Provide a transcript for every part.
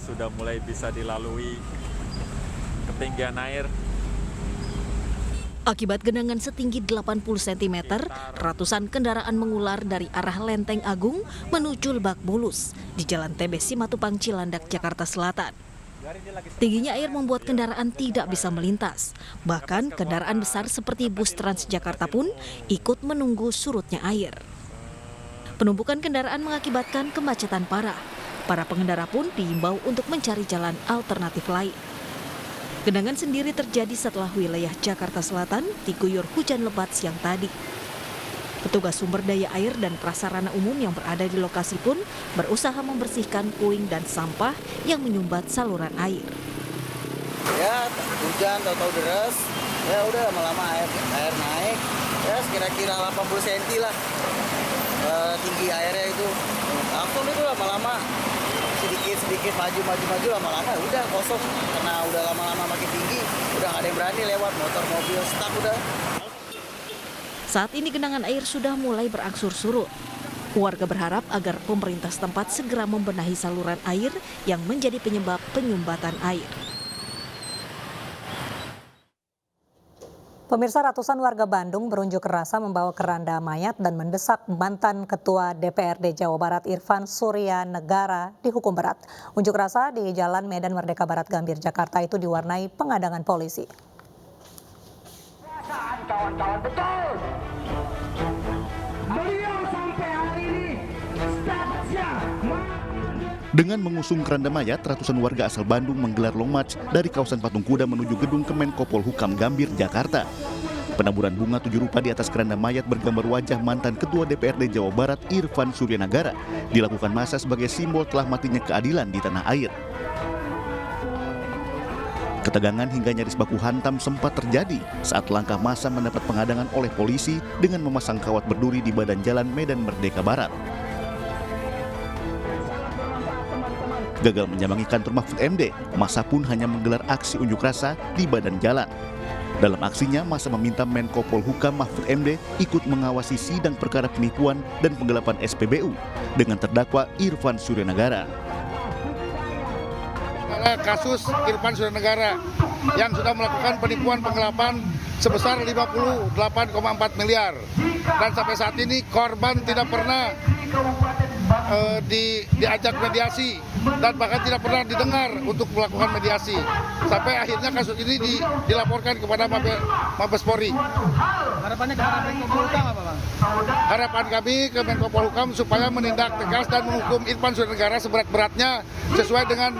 Sudah mulai bisa dilalui ketinggian air. Akibat genangan setinggi 80 cm, ratusan kendaraan mengular dari arah Lenteng Agung menuju Lebak Bulus di Jalan TB Simatupang Cilandak, Jakarta Selatan. Tingginya air membuat kendaraan tidak bisa melintas. Bahkan kendaraan besar seperti bus Transjakarta pun ikut menunggu surutnya air. Penumpukan kendaraan mengakibatkan kemacetan parah. Para pengendara pun diimbau untuk mencari jalan alternatif lain. Genangan sendiri terjadi setelah wilayah Jakarta Selatan diguyur hujan lebat siang tadi. Petugas sumber daya air dan prasarana umum yang berada di lokasi pun berusaha membersihkan puing dan sampah yang menyumbat saluran air. Ya, hujan tahu-tahu deras, ya udah lama-lama air naik, ya kira-kira 80 cm lah tinggi airnya itu. Langsung itu lama-lama sedikit maju lama-lama udah kosong karena udah lama-lama makin tinggi, udah nggak ada yang berani lewat, motor mobil stuck udah. Saat ini genangan air sudah mulai berangsur surut. Warga berharap agar pemerintah setempat segera membenahi saluran air yang menjadi penyebab penyumbatan air. Pemirsa, ratusan warga Bandung berunjuk rasa membawa keranda mayat dan mendesak mantan Ketua DPRD Jawa Barat Irfan Suryanegara dihukum berat. Unjuk rasa di Jalan Medan Merdeka Barat Gambir, Jakarta itu diwarnai pengadangan polisi. Kawan-kawan betul. Beliau sampai hari ini statusnya. Dengan mengusung keranda mayat, ratusan warga asal Bandung menggelar long march dari kawasan Patung Kuda menuju gedung Kemenko Polhukam Gambir, Jakarta. Penaburan bunga 7 rupa di atas keranda mayat bergambar wajah mantan Ketua DPRD Jawa Barat Irfan Suryanegara dilakukan massa sebagai simbol telah matinya keadilan di tanah air. Ketegangan hingga nyaris baku hantam sempat terjadi saat langkah massa mendapat pengadangan oleh polisi dengan memasang kawat berduri di badan jalan Medan Merdeka Barat. Gagal menyambangi kantor Mahfud MD, massa pun hanya menggelar aksi unjuk rasa di badan jalan. Dalam aksinya, massa meminta Menko Polhukam Mahfud MD ikut mengawasi sidang perkara penipuan dan penggelapan SPBU dengan terdakwa Irfan Suryanegara. Kasus Irfan Suryanegara yang sudah melakukan penipuan penggelapan sebesar 58,4 miliar. Dan sampai saat ini korban tidak pernah diajak mediasi dan bahkan tidak pernah didengar untuk melakukan mediasi. Sampai akhirnya kasus ini dilaporkan kepada Mabes Polri. Harapannya ke Menko Polhukam apa, Bang? Harapan kami ke Menko Polhukam supaya menindak tegas dan menghukum Irfan Suryanegara seberat-beratnya sesuai dengan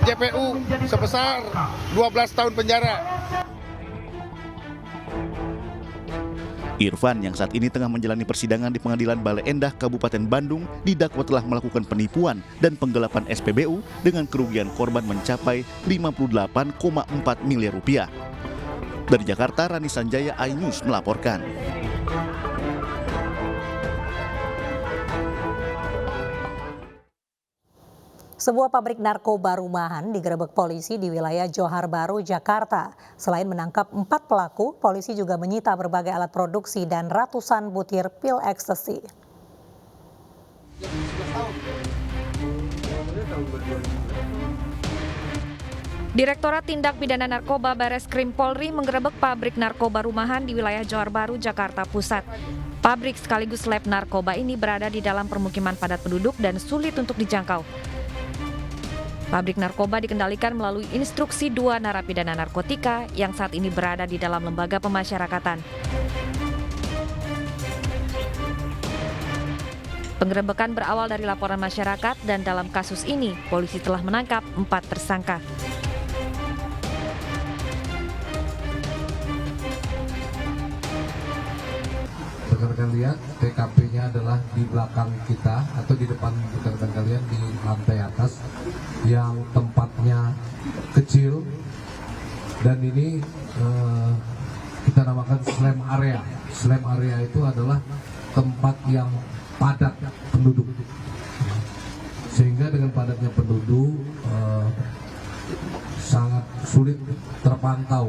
JPU sebesar 12 tahun penjara. Irfan yang saat ini tengah menjalani persidangan di Pengadilan Bale Endah Kabupaten Bandung didakwa telah melakukan penipuan dan penggelapan SPBU dengan kerugian korban mencapai 58,4 miliar rupiah. Dari Jakarta, Rani Sanjaya, iNews melaporkan. Sebuah pabrik narkoba rumahan digerebek polisi di wilayah Johar Baru, Jakarta. Selain menangkap 4 pelaku, polisi juga menyita berbagai alat produksi dan ratusan butir pil ekstasi. Direktorat Tindak Pidana Narkoba Bareskrim Polri menggerebek pabrik narkoba rumahan di wilayah Johar Baru, Jakarta Pusat. Pabrik sekaligus lab narkoba ini berada di dalam permukiman padat penduduk dan sulit untuk dijangkau. Pabrik narkoba dikendalikan melalui instruksi 2 narapidana narkotika yang saat ini berada di dalam lembaga pemasyarakatan. Penggerebekan berawal dari laporan masyarakat dan dalam kasus ini polisi telah menangkap 4 tersangka. Rekan-rekan lihat, TKP-nya adalah di belakang kita atau di depan rekan-rekan kalian di lantai atas yang tempatnya kecil dan ini kita namakan slam area. Slam area itu adalah tempat yang padat penduduk, sehingga dengan padatnya penduduk sangat sulit terpantau.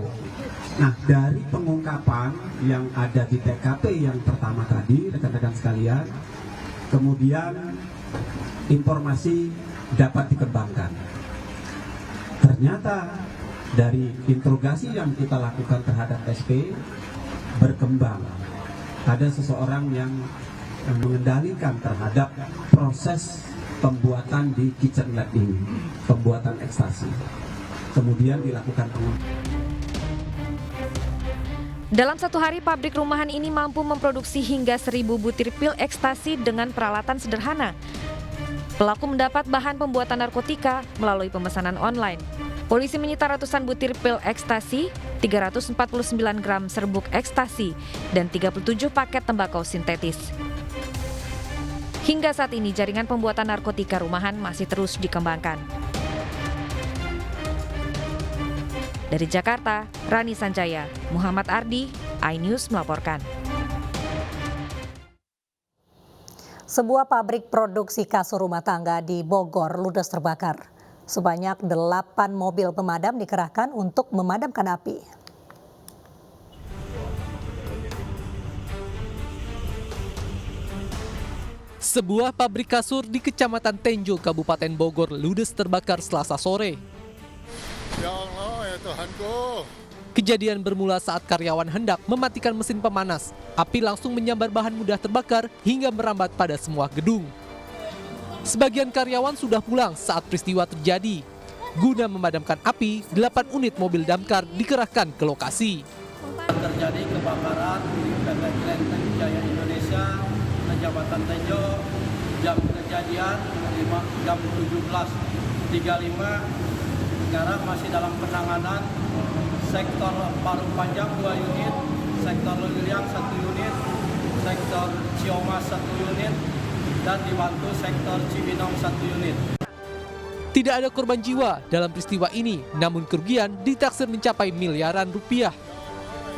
Nah, dari pengungkapan yang ada di TKP yang pertama tadi, rekan-rekan sekalian, kemudian informasi dapat dikembangkan. Ternyata dari interogasi yang kita lakukan terhadap SP berkembang. Ada seseorang yang mengendalikan terhadap proses pembuatan di kitchen lab ini, pembuatan ekstasi. Kemudian dilakukan Dalam satu hari, pabrik rumahan ini mampu memproduksi hingga 1.000 butir pil ekstasi dengan peralatan sederhana. Pelaku mendapat bahan pembuatan narkotika melalui pemesanan online. Polisi menyita ratusan butir pil ekstasi, 349 gram serbuk ekstasi, dan 37 paket tembakau sintetis. Hingga saat ini, jaringan pembuatan narkotika rumahan masih terus dikembangkan. Dari Jakarta, Rani Sanjaya, Muhammad Ardi, iNews melaporkan. Sebuah pabrik produksi kasur rumah tangga di Bogor ludes terbakar. Sebanyak 8 mobil pemadam dikerahkan untuk memadamkan api. Sebuah pabrik kasur di Kecamatan Tenjo, Kabupaten Bogor ludes terbakar Selasa sore. Ya Allah, ya Tuhanku. Kejadian bermula saat karyawan hendak mematikan mesin pemanas. Api langsung menyambar bahan mudah terbakar hingga merambat pada semua gedung. Sebagian karyawan sudah pulang saat peristiwa terjadi. Guna memadamkan api, 8 unit mobil damkar dikerahkan ke lokasi. Terjadi kebakaran di PT Lenteng Jaya Indonesia, Kecamatan Tenjo, jam kejadian jam 17.35. Sekarang masih dalam penanganan sektor Parung Panjang 2 unit, sektor Liliang 1 unit, sektor Ciomas 1 unit, dan dibantu sektor Cibinong 1 unit. Tidak ada korban jiwa dalam peristiwa ini, namun kerugian ditaksir mencapai miliaran rupiah.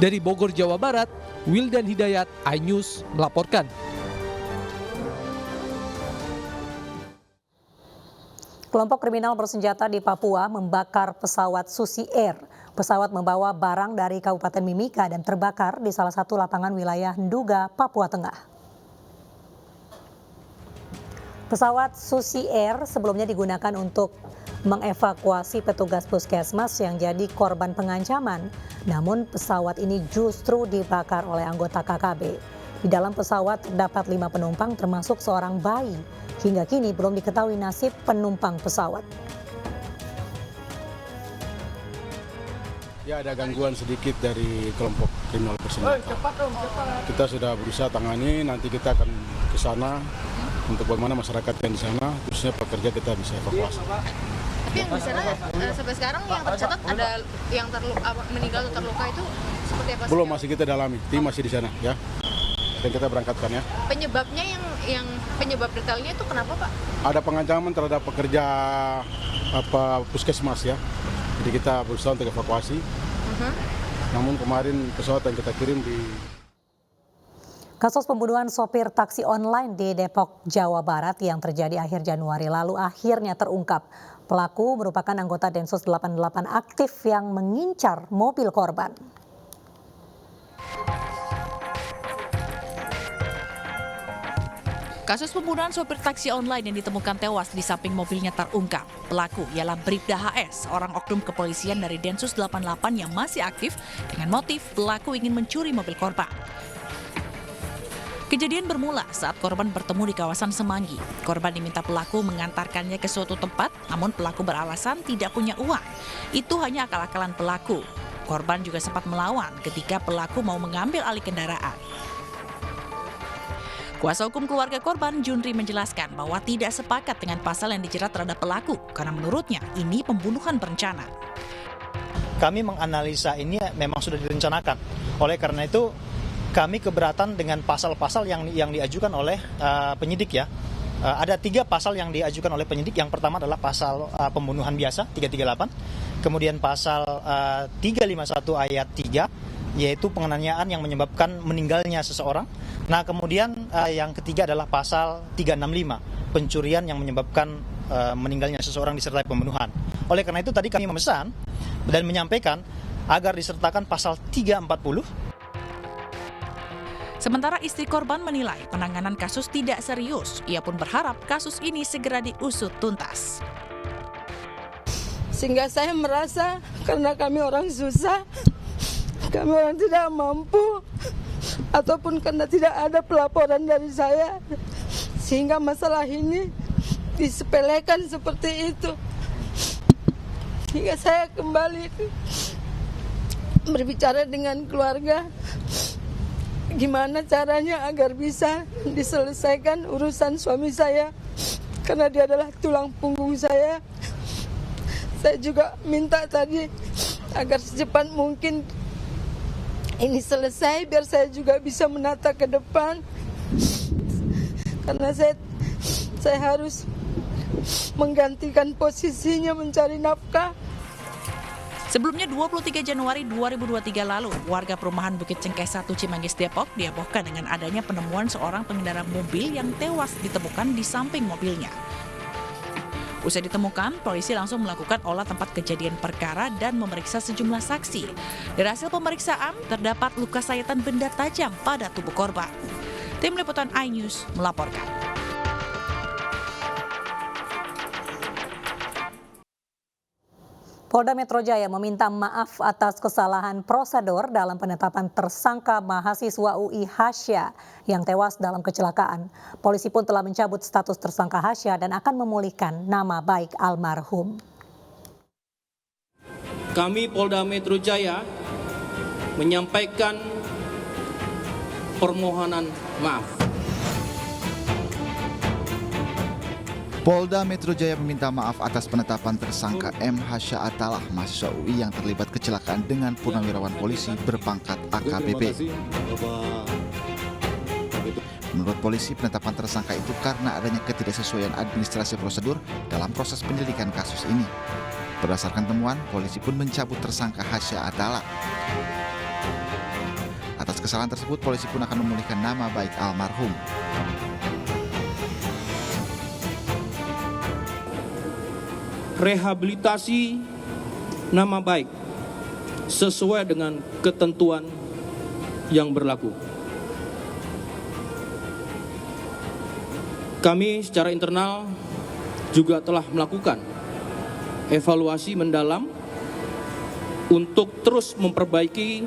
Dari Bogor, Jawa Barat, Wildan Hidayat, iNews melaporkan. Kelompok kriminal bersenjata di Papua membakar pesawat Susi Air. Pesawat membawa barang dari Kabupaten Mimika dan terbakar di salah satu lapangan wilayah Nduga, Papua Tengah. Pesawat Susi Air sebelumnya digunakan untuk mengevakuasi petugas puskesmas yang jadi korban pengancaman. Namun pesawat ini justru dibakar oleh anggota KKB. Di dalam pesawat terdapat 5 penumpang termasuk seorang bayi. Hingga kini belum diketahui nasib penumpang pesawat. Ya, ada gangguan sedikit dari kelompok kriminal bersenjata. Kita sudah berusaha tangani, nanti kita akan ke sana untuk bagaimana masyarakat yang di sana, khususnya pekerja kita bisa evakuasi. Tapi yang di sana sampai sekarang yang tercatat ada yang meninggal atau terluka itu seperti apa? Belum, masih kita dalami, tim masih di sana ya. Dan kita berangkatkan ya. Penyebabnya yang penyebab detailnya itu kenapa, Pak? Ada pengancaman terhadap pekerja puskesmas ya. Jadi kita berusaha untuk evakuasi. Namun kemarin pesawat yang kita kirim di Kasus pembunuhan sopir taksi online di Depok, Jawa Barat yang terjadi akhir Januari lalu akhirnya terungkap. Pelaku merupakan anggota Densus 88 aktif yang mengincar mobil korban. Kasus pembunuhan sopir taksi online yang ditemukan tewas di samping mobilnya terungkap. Pelaku ialah Bribda HS, seorang oknum kepolisian dari Densus 88 yang masih aktif dengan motif pelaku ingin mencuri mobil korban. Kejadian bermula saat korban bertemu di kawasan Semanggi. Korban diminta pelaku mengantarkannya ke suatu tempat, namun pelaku beralasan tidak punya uang. Itu hanya akal-akalan pelaku. Korban juga sempat melawan ketika pelaku mau mengambil alih kendaraan. Kuasa hukum keluarga korban, Junri, menjelaskan bahwa tidak sepakat dengan pasal yang dijerat terhadap pelaku karena menurutnya ini pembunuhan berencana. Kami menganalisa ini memang sudah direncanakan. Oleh karena itu kami keberatan dengan pasal-pasal yang diajukan oleh penyidik ya. Ada 3 pasal yang diajukan oleh penyidik. Yang pertama adalah pasal pembunuhan biasa 338, kemudian pasal 351 ayat 3 yaitu penganiayaan yang menyebabkan meninggalnya seseorang. Nah, kemudian yang ketiga adalah pasal 365, pencurian yang menyebabkan meninggalnya seseorang disertai pembunuhan. Oleh karena itu tadi kami memesan dan menyampaikan agar disertakan pasal 340. Sementara istri korban menilai penanganan kasus tidak serius. Ia pun berharap kasus ini segera diusut tuntas. Sehingga saya merasa karena kami orang susah, kami orang tidak mampu, ataupun karena tidak ada pelaporan dari saya, sehingga masalah ini disepelekan seperti itu. Hingga saya kembali berbicara dengan keluarga, gimana caranya agar bisa diselesaikan urusan suami saya, karena dia adalah tulang punggung saya. Saya juga minta tadi agar secepat mungkin ini selesai, biar saya juga bisa menata ke depan, karena saya harus menggantikan posisinya mencari nafkah. Sebelumnya 23 Januari 2023 lalu, warga perumahan Bukit Cengkeh 1 Cimanggis Depok dihebohkan dengan adanya penemuan seorang pengendara mobil yang tewas ditemukan di samping mobilnya. Usai ditemukan, polisi langsung melakukan olah tempat kejadian perkara dan memeriksa sejumlah saksi. Dari hasil pemeriksaan, terdapat luka sayatan benda tajam pada tubuh korban. Tim Liputan iNews melaporkan. Polda Metro Jaya meminta maaf atas kesalahan prosedur dalam penetapan tersangka mahasiswa UI Hasya yang tewas dalam kecelakaan. Polisi pun telah mencabut status tersangka Hasya dan akan memulihkan nama baik almarhum. Kami Polda Metro Jaya menyampaikan permohonan maaf. Polda Metro Jaya meminta maaf atas penetapan tersangka M. Hasya Atalah, mahasiswa UI yang terlibat kecelakaan dengan purnawirawan polisi berpangkat AKBP. Menurut polisi, penetapan tersangka itu karena adanya ketidaksesuaian administrasi prosedur dalam proses penyelidikan kasus ini. Berdasarkan temuan, polisi pun mencabut tersangka Hasya Atalah. Atas kesalahan tersebut, polisi pun akan memulihkan nama baik almarhum. Rehabilitasi nama baik sesuai dengan ketentuan yang berlaku. Kami secara internal juga telah melakukan evaluasi mendalam untuk terus memperbaiki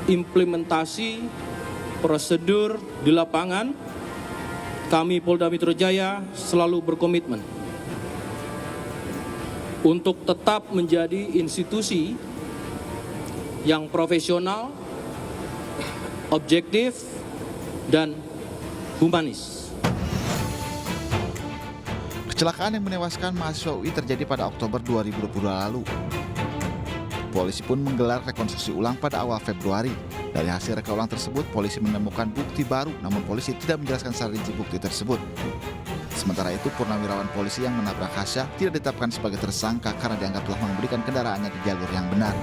implementasi prosedur di lapangan. Kami Polda Metro Jaya selalu berkomitmen untuk tetap menjadi institusi yang profesional, objektif, dan humanis. Kecelakaan yang menewaskan mahasiswa UI terjadi pada Oktober 2020 lalu. Polisi pun menggelar rekonstruksi ulang pada awal Februari. Dari hasil reka ulang tersebut, polisi menemukan bukti baru, namun polisi tidak menjelaskan secara rinci bukti tersebut. Sementara itu, purnawirawan polisi yang menabrak Hasya tidak ditetapkan sebagai tersangka karena dianggap telah mengemudikan kendaraannya di jalur yang benar.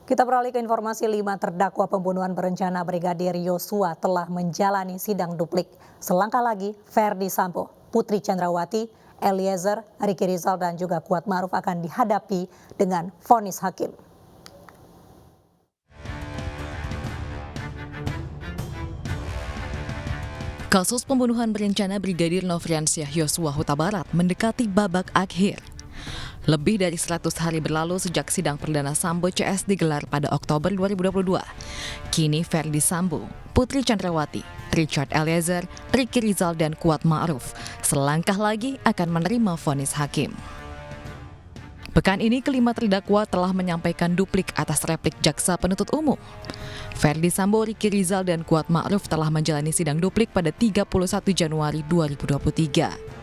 Kita beralih ke informasi 5 terdakwa pembunuhan berencana Brigadir Yosua telah menjalani sidang duplik. Selangkah lagi, Ferdi Sambo, Putri Chandrawati, Eliezer, Ricky Rizal, dan juga Kuat Ma'ruf akan dihadapi dengan vonis hakim. Kasus pembunuhan berencana Brigadir Nofriansyah Yosua Huta Barat mendekati babak akhir. Lebih dari 100 hari berlalu sejak sidang perdana Sambo CS digelar pada Oktober 2022. Kini Ferdi Sambo, Putri Chandrawati, Richard Eliezer, Ricky Rizal, dan Kuat Ma'ruf selangkah lagi akan menerima vonis hakim. Pekan ini kelima terdakwa telah menyampaikan duplik atas replik jaksa penuntut umum. Ferdi Sambo, Ricky Rizal, dan Kuat Ma'ruf telah menjalani sidang duplik pada 31 Januari 2023.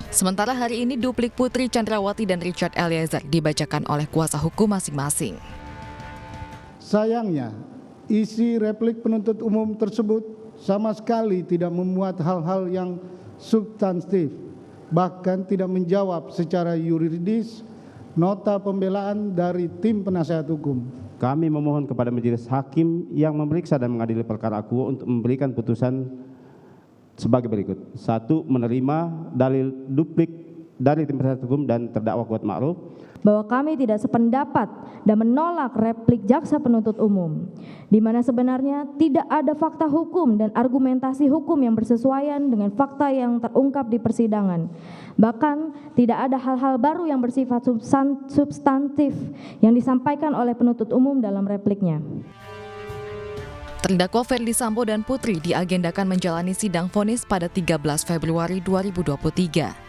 Sementara hari ini duplik Putri Chandrawati dan Richard Eliezer dibacakan oleh kuasa hukum masing-masing. Sayangnya, isi replik penuntut umum tersebut sama sekali tidak memuat hal-hal yang substantif, bahkan tidak menjawab secara yuridis nota pembelaan dari tim penasihat hukum. Kami memohon kepada majelis hakim yang memeriksa dan mengadili perkara akuo untuk memberikan putusan sebagai berikut. 1. Menerima dalil duplik dari tim penasihat hukum dan terdakwa Kuat Ma'ruf bahwa kami tidak sependapat dan menolak replik jaksa penuntut umum, di mana sebenarnya tidak ada fakta hukum dan argumentasi hukum yang bersesuaian dengan fakta yang terungkap di persidangan. Bahkan tidak ada hal-hal baru yang bersifat substantif yang disampaikan oleh penuntut umum dalam repliknya. Terdakwa Ferdi Sambo dan Putri diagendakan menjalani sidang vonis pada 13 Februari 2023.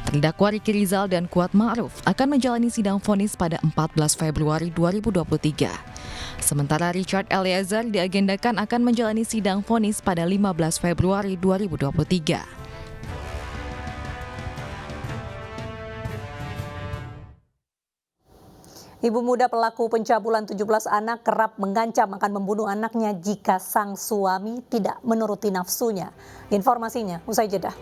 Terdakwa Riki Rizal dan Kuat Ma'ruf akan menjalani sidang vonis pada 14 Februari 2023. Sementara Richard Eliezer diagendakan akan menjalani sidang vonis pada 15 Februari 2023. Ibu muda pelaku pencabulan 17 anak kerap mengancam akan membunuh anaknya jika sang suami tidak menuruti nafsunya. Informasinya usai jeda.